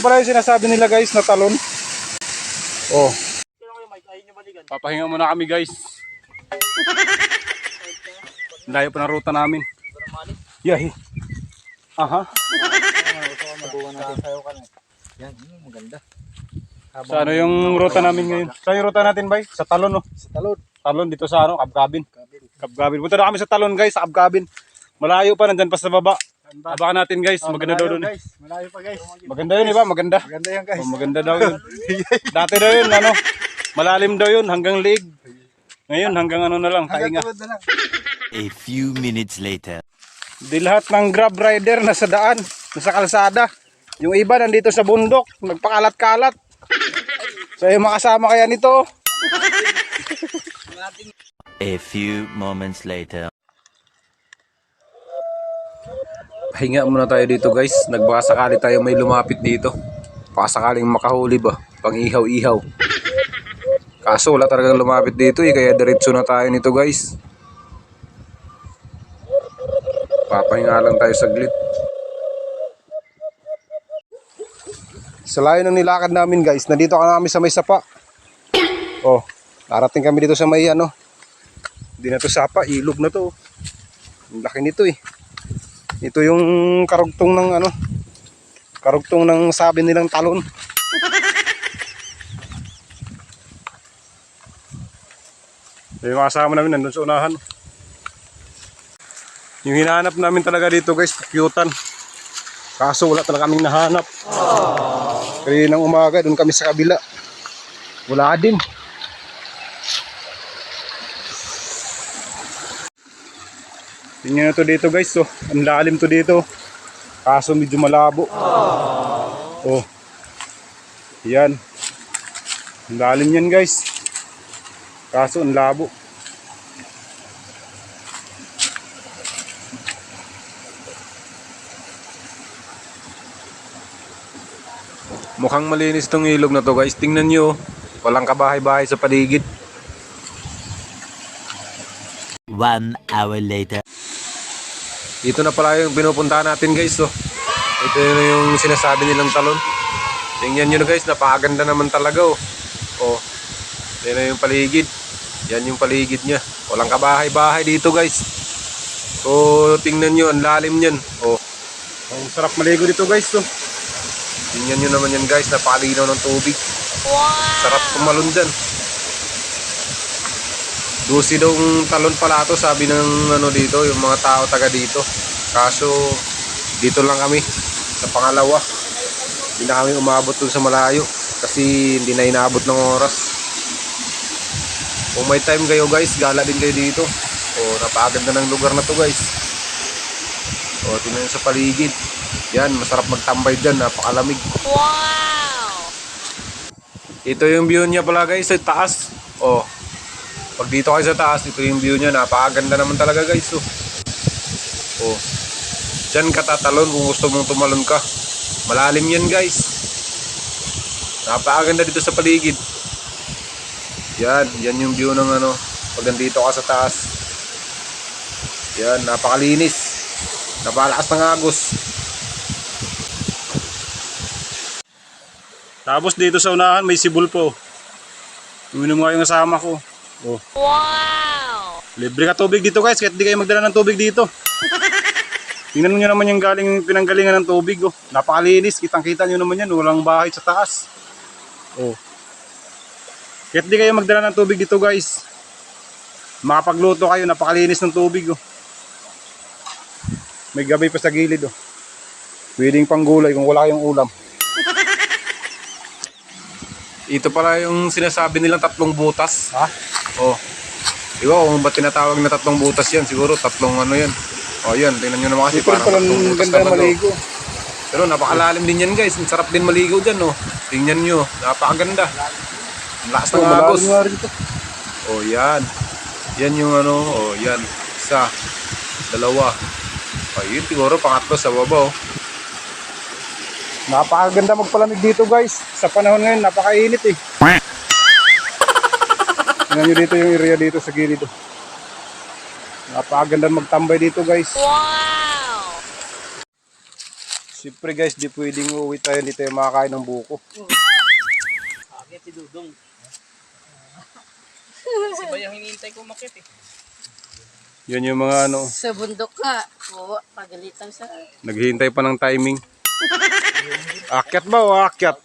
Ito pala yung sinasabi nila guys na talon. Oh. Papahinga muna kami guys. Layo pa na ruta namin. Yahi. Aha. Yan, maganda. Sa ano yung ruta namin ngayon? Saan yung ruta natin bay? Sa talon oh. Sa talon. Talon dito sa ano, Kabgabin. Kabgabin. Punta na kami sa talon guys, sa Kabgabin. Malayo pa, nandyan pa sa baba. Abangan natin guys, maganda daw doon. Malayo pa guys. Maganda yun, iba? Maganda. Maganda yan guys. Oh, maganda daw yun. Dati daw yun, ano, malalim daw yun, hanggang liig. Ngayon, hanggang ano na lang, tainga. A few minutes later. Di lahat ng grab rider nasa daan, nasa kalsada. Yung iba nandito sa bundok, nagpakalat-kalat. So yung makasama kaya nito. A few moments later. Pahinga muna tayo dito guys. Nagbaka sakali tayo may lumapit dito. Baka sakaling makahuli ba? Pang ihaw-ihaw. Kaso wala talagang lumapit dito eh. Kaya diretso na tayo nito guys. Papahinga lang tayo saglit. Sa layo ng nilakad namin guys. Nandito ka na kami sa may sapa. Oh, narating kami dito sa may ano. Hindi na to sapa, ilog na to. Ang laki nito eh. Ito yung karugtong ng ano. Karugtong ng sabi nilang talon. Yung mga kasama namin nandun sa unahan. Yung hinahanap namin talaga dito guys, kyutan. Kaso wala talaga kaming nahanap. Kaya ng umaga, doon kami sa kabila. Wala din. Tingnan nyo to dito guys, oh. Ang lalim to dito. Kaso medyo malabo. Oh. Yan. Ang lalim yan guys. Kaso ang labo. Mukhang malinis tong ilog na to guys. Tingnan nyo. Walang kabahay-bahay sa paligid. 1 hour later. Ito na pala yung pinupuntahan natin guys. Oh. Ito na yung sinasabi nilang talon. Tingnan nyo na guys. Napakaganda naman talaga. Oh. Oh. Yan na yung paligid. Yan yung paligid nya. Walang kabahay-bahay dito guys. So tingnan nyo. Ang lalim nyan. Oh. Ang sarap maligo dito guys. Oh. Tingnan nyo naman yan guys. Napakalinaw ng tubig. Sarap tumalon dyan. Dusi daw talon pala ito, sabi ng ano dito, yung mga tao taga dito. Kaso dito lang kami sa pangalawa. Hindi na kami umabot dun sa malayo kasi hindi na inaabot ng oras. Kung may time kayo guys, gala din kayo dito. O napakaganda ng lugar na to guys. O tingnan nyo sa paligid. Yan, masarap magtambay dyan, napakalamig. Wow! Ito yung view niya pala guys, sa taas. O pag dito kayo sa taas, ito yung view niya. Napakaganda naman talaga guys. Oh. Oh. Diyan ka tatalon kung gusto mong tumalon ka. Malalim yan guys. Napakaganda dito sa paligid. Yan. Yan yung view ng ano. Pag nandito ka sa taas. Yan. Napakalinis. Napakalakas ng agos. Tapos dito sa unahan may sibol po. Uminom nga yung kasama ko. Oh. Wow! Libre ka tubig dito guys, kahit di kayo magdala ng tubig dito. Tingnan nyo naman yung pinanggalingan ng tubig. Oh. Napakalinis, kitang-kita nyo naman yan, walang bahay sa taas. Oh. Kahit di kayo magdala ng tubig dito guys, makapagluto kayo, napakalinis ng tubig. Oh. May gabay pa sa gilid. Oh. Pwedeng panggulay kung wala kayong ulam. Ito pala yung sinasabi nilang tatlong butas. Ha? Oh. Diba kung ba't tinatawag na tatlong butas yan? Siguro tatlong ano yan. Oh yan, tingnan nyo naman kasi parang tatlong butas naman. Maligo. Pero napakalalim din yan guys. Ang sarap din maligo dyan. Oh. Tingnan nyo. Napakaganda. Ang lakas ng agos. Oh yan. Yan yung ano. Oh yan. Isa. Dalawa. Ayun siguro pangatlo sa baba. Oh. Napakaganda magpalamig dito guys. Sa panahon ngayon napakainit eh. Tingnan nyo dito yung area dito sa gilid. Napakaganda magtambay dito guys. Wow! Siyempre guys, di pwedeng uuwi tayo, hindi tayo makakain ng buko. Agad si Dudong. Sabay ang hinihintay ko makit eh. Yan yung mga ano, Sa bundok ka. Oo, pagalitan sa... naghihintay pa ng timing. Akyat ba o akyat?